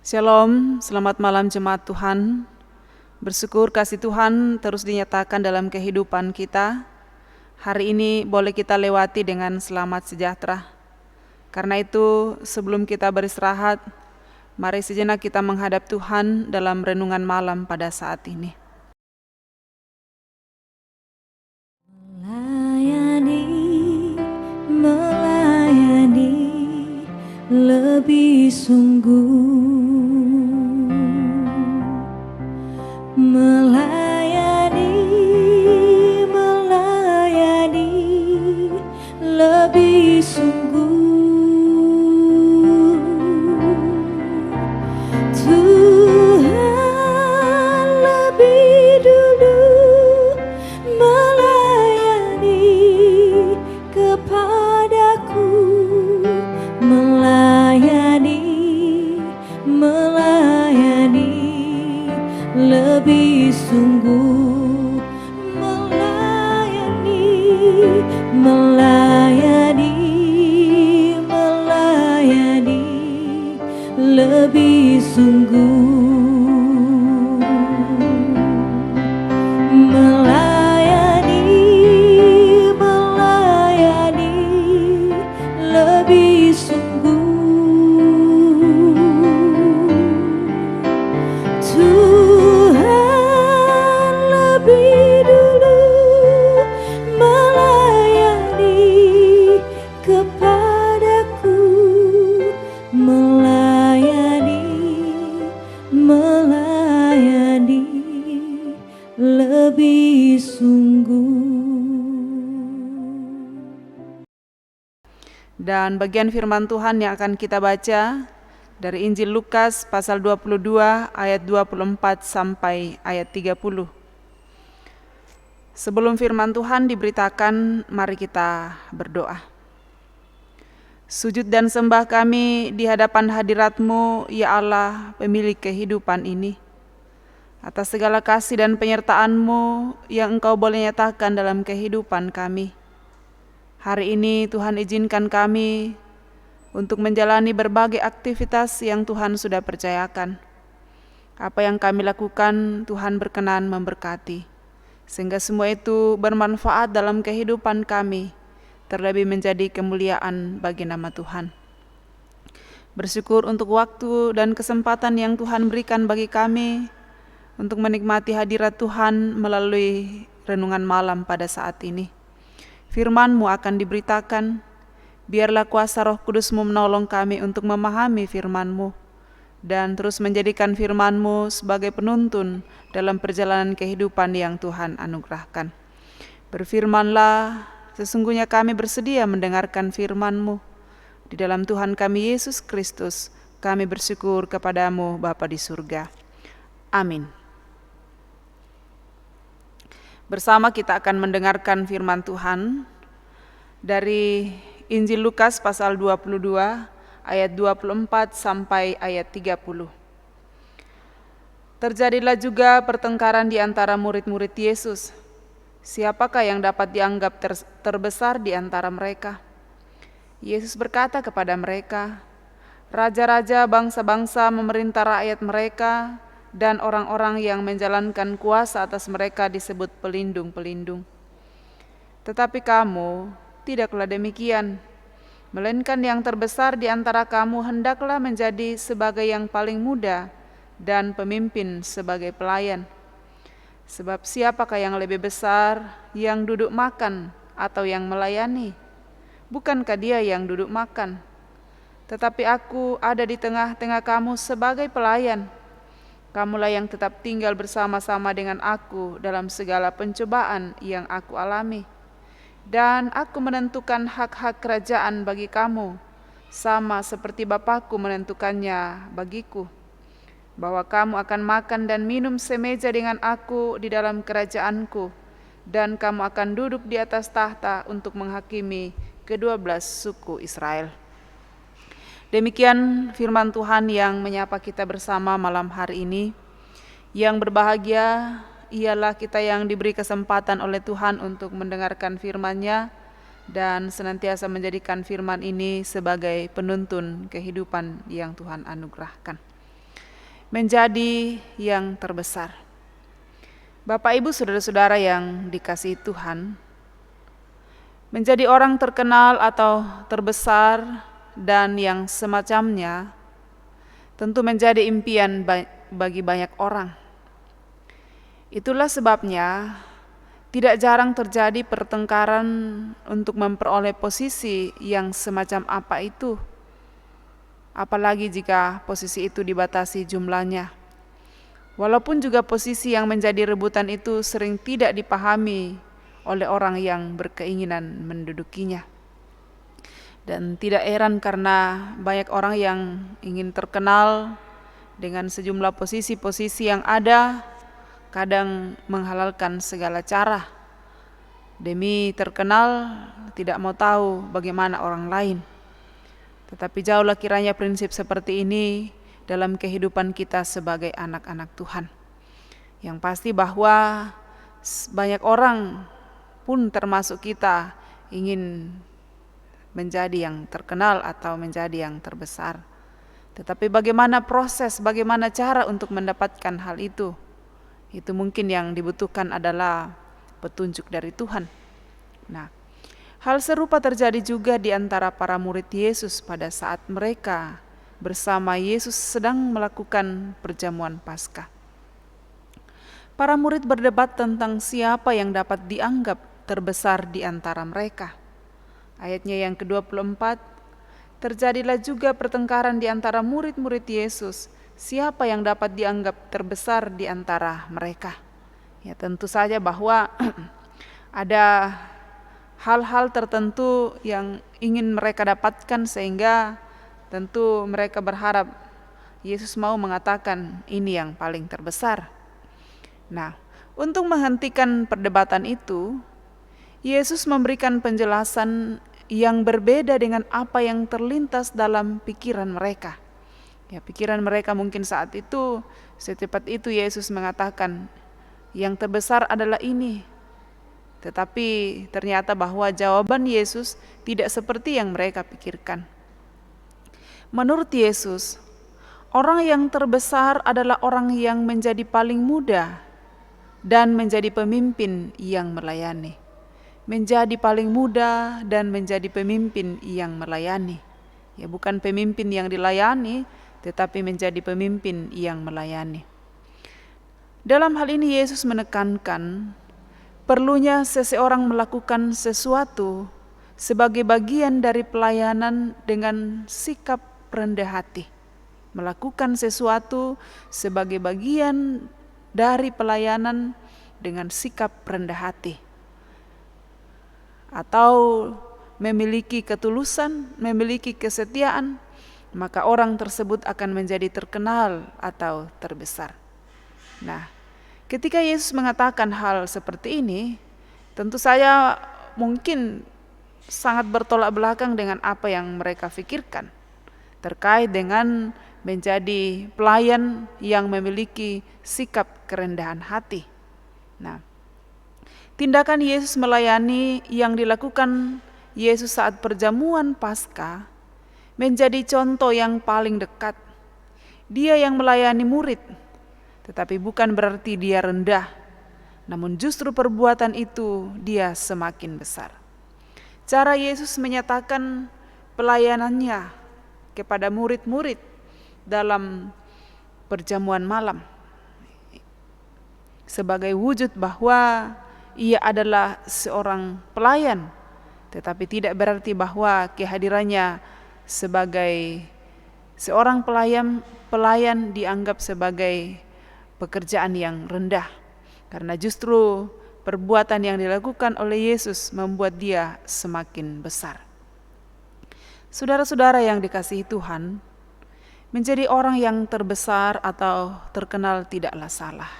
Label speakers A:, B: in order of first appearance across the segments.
A: Shalom, selamat malam jemaat Tuhan. Bersyukur kasih Tuhan terus dinyatakan dalam kehidupan kita. Hari ini boleh kita lewati dengan selamat sejahtera. Karena itu sebelum kita beristirahat, mari sejenak kita menghadap Tuhan dalam renungan malam pada saat ini.
B: Melayani lebih sungguh, melayani lebih sungguh. Tuhan lebih dulu melayani kepadaku, melayani lebih sungguh, melayani lebih sungguh, melayani lebih sungguh. Tuhan lebih dulu melayani kepadaku, melayani lebih sungguh.
A: Dan bagian firman Tuhan yang akan kita baca dari Injil Lukas pasal 22 ayat 24 sampai ayat 30. Sebelum firman Tuhan diberitakan, mari kita berdoa. Sujud dan sembah kami di hadapan hadirat-Mu, ya Allah, pemilik kehidupan ini. Atas segala kasih dan penyertaan-Mu yang Engkau boleh nyatakan dalam kehidupan kami. Hari ini Tuhan izinkan kami untuk menjalani berbagai aktivitas yang Tuhan sudah percayakan. Apa yang kami lakukan, Tuhan berkenan memberkati, sehingga semua itu bermanfaat dalam kehidupan kami, terlebih menjadi kemuliaan bagi nama Tuhan. Bersyukur untuk waktu dan kesempatan yang Tuhan berikan bagi kami untuk menikmati hadirat Tuhan melalui renungan malam pada saat ini. Firman-Mu akan diberitakan, biarlah kuasa Roh Kudus-Mu menolong kami untuk memahami firman-Mu dan terus menjadikan firman-Mu sebagai penuntun dalam perjalanan kehidupan yang Tuhan anugerahkan. Berfirmanlah, sesungguhnya kami bersedia mendengarkan firman-Mu. Di dalam Tuhan kami Yesus Kristus, kami bersyukur kepadamu Bapa di surga. Amin. Bersama kita akan mendengarkan firman Tuhan dari Injil Lukas pasal 22 ayat 24 sampai ayat 30. Terjadilah juga pertengkaran di antara murid-murid Yesus. Siapakah yang dapat dianggap terbesar di antara mereka? Yesus berkata kepada mereka, raja-raja bangsa-bangsa memerintah rakyat mereka, dan orang-orang yang menjalankan kuasa atas mereka disebut pelindung-pelindung. Tetapi kamu tidaklah demikian, melainkan yang terbesar di antara kamu hendaklah menjadi sebagai yang paling muda dan pemimpin sebagai pelayan. Sebab siapakah yang lebih besar, yang duduk makan atau yang melayani? Bukankah dia yang duduk makan? Tetapi aku ada di tengah-tengah kamu sebagai pelayan. Kamulah yang tetap tinggal bersama-sama dengan aku dalam segala pencobaan yang aku alami. Dan aku menentukan hak-hak kerajaan bagi kamu, sama seperti Bapakku menentukannya bagiku, bahwa kamu akan makan dan minum semeja dengan aku di dalam kerajaanku, dan kamu akan duduk di atas tahta untuk menghakimi ke-12 suku Israel. Demikian firman Tuhan yang menyapa kita bersama malam hari ini. Yang berbahagia ialah kita yang diberi kesempatan oleh Tuhan untuk mendengarkan firman-Nya dan senantiasa menjadikan firman ini sebagai penuntun kehidupan yang Tuhan anugerahkan. menjadi yang terbesar. Bapak Ibu saudara-saudara yang dikasihi Tuhan, menjadi orang terkenal atau terbesar dan yang semacamnya tentu menjadi impian bagi banyak orang. Itulah sebabnya tidak jarang terjadi pertengkaran untuk memperoleh posisi yang semacam apa itu, apalagi jika posisi itu dibatasi jumlahnya. Walaupun juga posisi yang menjadi rebutan itu sering tidak dipahami oleh orang yang berkeinginan mendudukinya. Dan tidak heran karena banyak orang yang ingin terkenal dengan sejumlah posisi-posisi yang ada, kadang menghalalkan segala cara demi terkenal, tidak mau tahu bagaimana orang lain. Tetapi jauhlah kiranya prinsip seperti ini dalam kehidupan kita sebagai anak-anak Tuhan. Yang pasti bahwa banyak orang pun termasuk kita ingin menjadi yang terkenal atau menjadi yang terbesar. Tetapi bagaimana proses, bagaimana cara untuk mendapatkan hal itu? Itu mungkin yang dibutuhkan adalah petunjuk dari Tuhan. Nah, hal serupa terjadi juga di antara para murid Yesus pada saat mereka bersama Yesus sedang melakukan perjamuan Paskah. Para murid berdebat tentang siapa yang dapat dianggap terbesar di antara mereka. Ayatnya yang ke-24, terjadilah juga pertengkaran di antara murid-murid Yesus. Siapa yang dapat dianggap terbesar di antara mereka? Ya, tentu saja bahwa ada hal-hal tertentu yang ingin mereka dapatkan sehingga tentu mereka berharap Yesus mau mengatakan ini yang paling terbesar. Nah, untuk menghentikan perdebatan itu, Yesus memberikan penjelasan yang berbeda dengan apa yang terlintas dalam pikiran mereka. Ya, pikiran mereka mungkin saat itu, secepat itu Yesus mengatakan, yang terbesar adalah ini. Tetapi ternyata bahwa jawaban Yesus tidak seperti yang mereka pikirkan. Menurut Yesus, orang yang terbesar adalah orang yang menjadi paling muda dan menjadi pemimpin yang melayani. Menjadi paling muda dan menjadi pemimpin yang melayani. Ya, bukan pemimpin yang dilayani, tetapi menjadi pemimpin yang melayani. Dalam hal ini Yesus menekankan perlunya seseorang melakukan sesuatu sebagai bagian dari pelayanan dengan sikap rendah hati. Melakukan sesuatu sebagai bagian dari pelayanan dengan sikap rendah hati. Atau memiliki ketulusan, memiliki kesetiaan, maka orang tersebut akan menjadi terkenal atau terbesar. Nah, ketika Yesus mengatakan hal seperti ini, tentu saja mungkin sangat bertolak belakang dengan apa yang mereka pikirkan terkait dengan menjadi pelayan yang memiliki sikap kerendahan hati. Nah, tindakan Yesus melayani yang dilakukan Yesus saat perjamuan Paskah menjadi contoh yang paling dekat. Dia yang melayani murid, tetapi bukan berarti dia rendah, namun justru perbuatan itu dia semakin besar. Cara Yesus menyatakan pelayanannya kepada murid-murid dalam perjamuan malam sebagai wujud bahwa ia adalah seorang pelayan, tetapi tidak berarti bahwa kehadirannya sebagai seorang pelayan dianggap sebagai pekerjaan yang rendah, karena justru perbuatan yang dilakukan oleh Yesus membuat dia semakin besar. Saudara-saudara yang dikasihi Tuhan, menjadi orang yang terbesar atau terkenal tidaklah salah.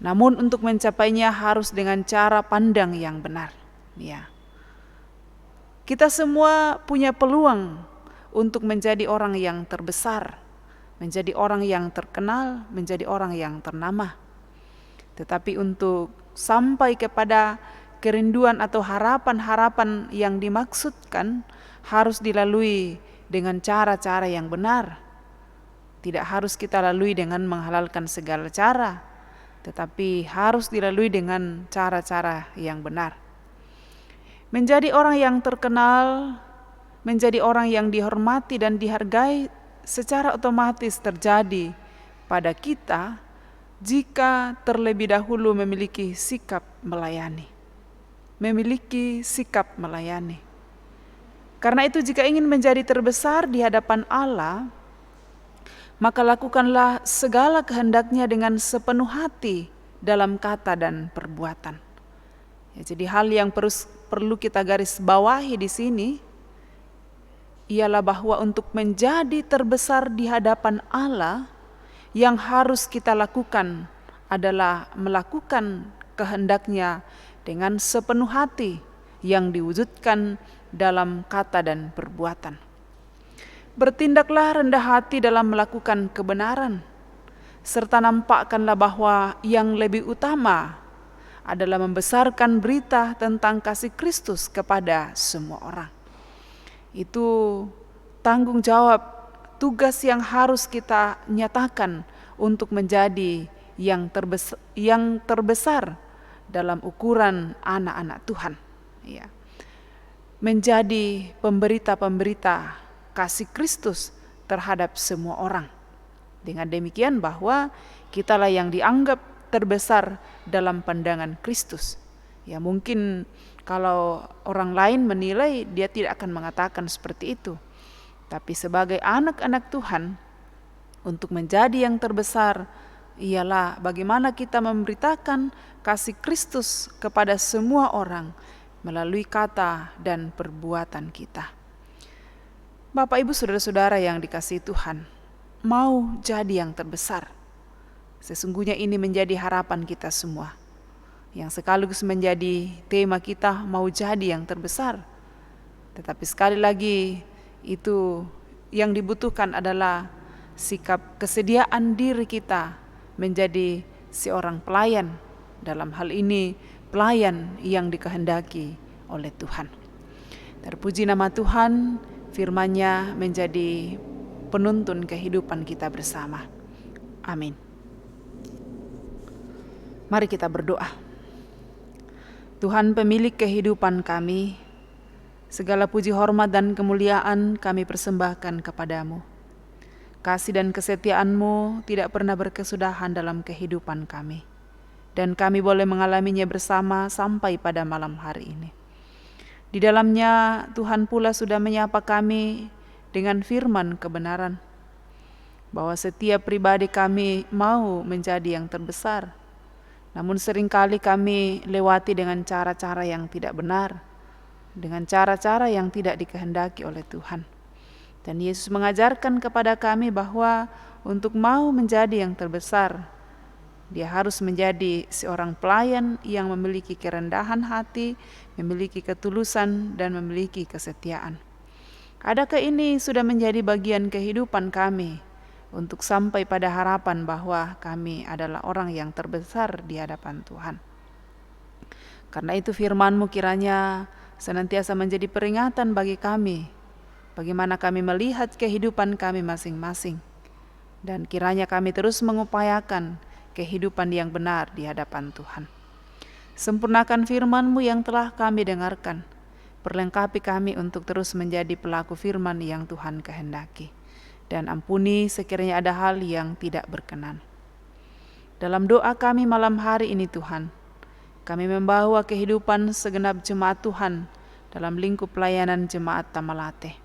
A: Namun untuk mencapainya harus dengan cara pandang yang benar. Ya. Kita semua punya peluang untuk menjadi orang yang terbesar, menjadi orang yang terkenal, menjadi orang yang ternama. Tetapi untuk sampai kepada kerinduan atau harapan-harapan yang dimaksudkan harus dilalui dengan cara-cara yang benar. tidak harus kita lalui dengan menghalalkan segala cara, tetapi harus dilalui dengan cara-cara yang benar. Menjadi orang yang terkenal, menjadi orang yang dihormati dan dihargai secara otomatis terjadi pada kita jika terlebih dahulu memiliki sikap melayani. Karena itu jika ingin menjadi terbesar di hadapan Allah, maka lakukanlah segala kehendaknya dengan sepenuh hati dalam kata dan perbuatan. Ya, jadi hal yang perlu kita garis bawahi di sini ialah bahwa untuk menjadi terbesar di hadapan Allah, yang harus kita lakukan adalah melakukan kehendaknya dengan sepenuh hati yang diwujudkan dalam kata dan perbuatan. Bertindaklah rendah hati dalam melakukan kebenaran, serta nampakkanlah bahwa yang lebih utama adalah membesarkan berita tentang kasih Kristus kepada semua orang. Itu tanggung jawab, tugas yang harus kita nyatakan untuk menjadi yang terbesar dalam ukuran anak-anak Tuhan. Ya. Menjadi pemberita-pemberita kasih Kristus terhadap semua orang. Dengan demikian bahwa kitalah yang dianggap terbesar dalam pandangan Kristus. Ya, mungkin kalau orang lain menilai, dia tidak akan mengatakan seperti itu. Tapi sebagai anak-anak Tuhan, untuk menjadi yang terbesar ialah bagaimana kita memberitakan kasih Kristus kepada semua orang melalui kata dan perbuatan kita. Bapak, Ibu, saudara-saudara yang dikasihi Tuhan, mau jadi yang terbesar. Sesungguhnya ini menjadi harapan kita semua, yang sekaligus menjadi tema kita, mau jadi yang terbesar. Tetapi sekali lagi, itu yang dibutuhkan adalah sikap kesediaan diri kita menjadi seorang pelayan. Dalam hal ini, pelayan yang dikehendaki oleh Tuhan. Terpuji nama Tuhan, firman-Nya menjadi penuntun kehidupan kita bersama. Amin. Mari kita berdoa. Tuhan pemilik kehidupan kami, segala puji hormat dan kemuliaan kami persembahkan kepadamu. Kasih dan kesetiaan-Mu tidak pernah berkesudahan dalam kehidupan kami, dan kami boleh mengalaminya bersama sampai pada malam hari ini. Di dalamnya Tuhan pula sudah menyapa kami dengan firman kebenaran, bahwa setiap pribadi kami mau menjadi yang terbesar. Namun seringkali kami lewati dengan cara-cara yang tidak benar, dengan cara-cara yang tidak dikehendaki oleh Tuhan. Dan Yesus mengajarkan kepada kami bahwa untuk mau menjadi yang terbesar, dia harus menjadi seorang pelayan yang memiliki kerendahan hati, memiliki ketulusan, dan memiliki kesetiaan. Adakah ini sudah menjadi bagian kehidupan kami untuk sampai pada harapan bahwa kami adalah orang yang terbesar di hadapan Tuhan? Karena itu firman-Mu kiranya senantiasa menjadi peringatan bagi kami, bagaimana kami melihat kehidupan kami masing-masing, dan kiranya kami terus mengupayakan kehidupan yang benar di hadapan Tuhan. Sempurnakan firman-Mu yang telah kami dengarkan. Perlengkapi kami untuk terus menjadi pelaku firman yang Tuhan kehendaki. Dan ampuni sekiranya ada hal yang tidak berkenan. Dalam doa kami malam hari ini Tuhan, kami membawa kehidupan segenap jemaat Tuhan dalam lingkup pelayanan jemaat Tamalate.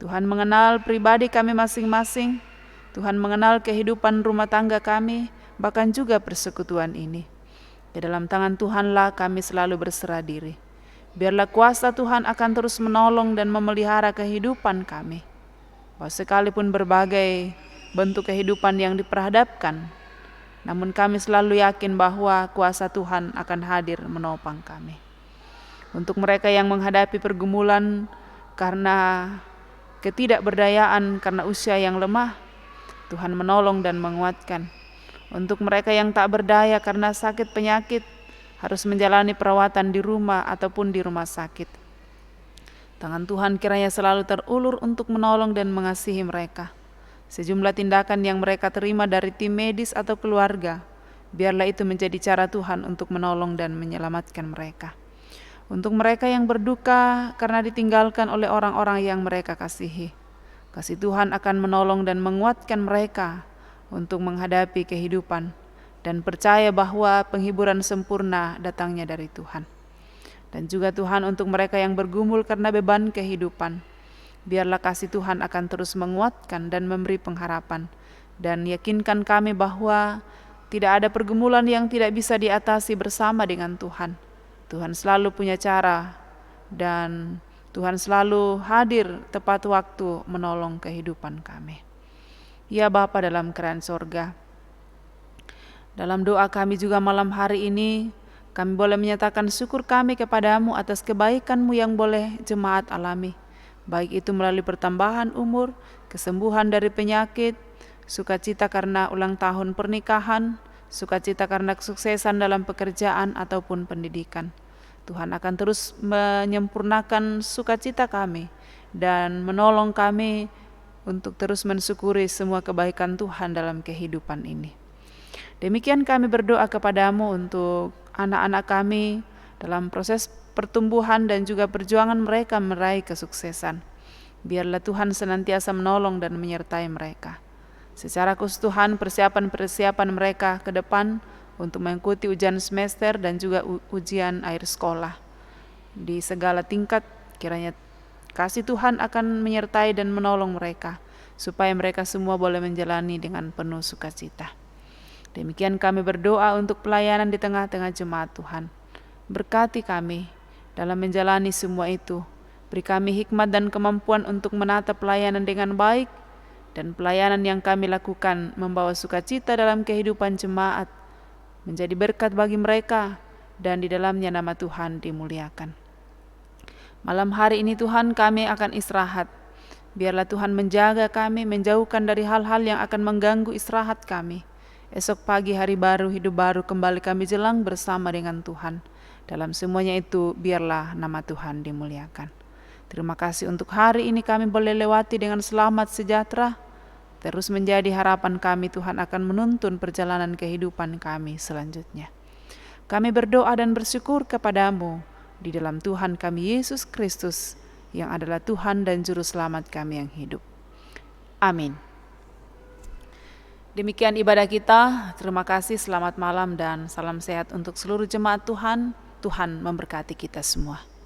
A: Tuhan mengenal pribadi kami masing-masing. Tuhan mengenal kehidupan rumah tangga kami, bahkan juga persekutuan ini. Di dalam tangan Tuhanlah kami selalu berserah diri. Biarlah kuasa Tuhan akan terus menolong dan memelihara kehidupan kami. Bahwa sekalipun berbagai bentuk kehidupan yang diperhadapkan, namun kami selalu yakin bahwa kuasa Tuhan akan hadir menopang kami. Untuk mereka yang menghadapi pergumulan karena ketidakberdayaan, karena usia yang lemah, Tuhan menolong dan menguatkan. Untuk mereka yang tak berdaya karena sakit penyakit, harus menjalani perawatan di rumah ataupun di rumah sakit, tangan Tuhan kiranya selalu terulur untuk menolong dan mengasihi mereka. Sejumlah tindakan yang mereka terima dari tim medis atau keluarga, biarlah itu menjadi cara Tuhan untuk menolong dan menyelamatkan mereka. Untuk mereka yang berduka karena ditinggalkan oleh orang-orang yang mereka kasihi, kasih Tuhan akan menolong dan menguatkan mereka untuk menghadapi kehidupan dan percaya bahwa penghiburan sempurna datangnya dari Tuhan. Dan juga Tuhan untuk mereka yang bergumul karena beban kehidupan, biarlah kasih Tuhan akan terus menguatkan dan memberi pengharapan, dan yakinkan kami bahwa tidak ada pergumulan yang tidak bisa diatasi bersama dengan Tuhan. Tuhan selalu punya cara dan Tuhan selalu hadir tepat waktu menolong kehidupan kami. Ya Bapa dalam kerajaan sorga, dalam doa kami juga malam hari ini, kami boleh menyatakan syukur kami kepadamu atas kebaikan-Mu yang boleh jemaat alami, baik itu melalui pertambahan umur, kesembuhan dari penyakit, sukacita karena ulang tahun pernikahan, sukacita karena kesuksesan dalam pekerjaan ataupun pendidikan. Tuhan akan terus menyempurnakan sukacita kami dan menolong kami untuk terus mensyukuri semua kebaikan Tuhan dalam kehidupan ini. Demikian kami berdoa kepadamu untuk anak-anak kami dalam proses pertumbuhan dan juga perjuangan mereka meraih kesuksesan. Biarlah Tuhan senantiasa menolong dan menyertai mereka. Secara khusus Tuhan, persiapan mereka ke depan untuk mengikuti ujian semester dan juga ujian akhir sekolah. Di segala tingkat, kiranya kasih Tuhan akan menyertai dan menolong mereka, supaya mereka semua boleh menjalani dengan penuh sukacita. Demikian kami berdoa untuk pelayanan di tengah-tengah jemaat Tuhan. Berkati kami dalam menjalani semua itu. Beri kami hikmat dan kemampuan untuk menata pelayanan dengan baik, dan pelayanan yang kami lakukan membawa sukacita dalam kehidupan jemaat, menjadi berkat bagi mereka, dan di dalamnya nama Tuhan dimuliakan. Malam hari ini Tuhan, kami akan istirahat. Biarlah Tuhan menjaga kami, menjauhkan dari hal-hal yang akan mengganggu istirahat kami. Esok pagi hari baru, hidup baru, kembali kami jelang bersama dengan Tuhan. Dalam semuanya itu, biarlah nama Tuhan dimuliakan. Terima kasih untuk hari ini kami boleh lewati dengan selamat sejahtera. Terus menjadi harapan kami, Tuhan akan menuntun perjalanan kehidupan kami selanjutnya. Kami berdoa dan bersyukur kepadamu di dalam Tuhan kami Yesus Kristus, yang adalah Tuhan dan Juru Selamat kami yang hidup. Amin. Demikian ibadah kita. Terima kasih, selamat malam dan salam sehat untuk seluruh jemaat Tuhan. Tuhan memberkati kita semua.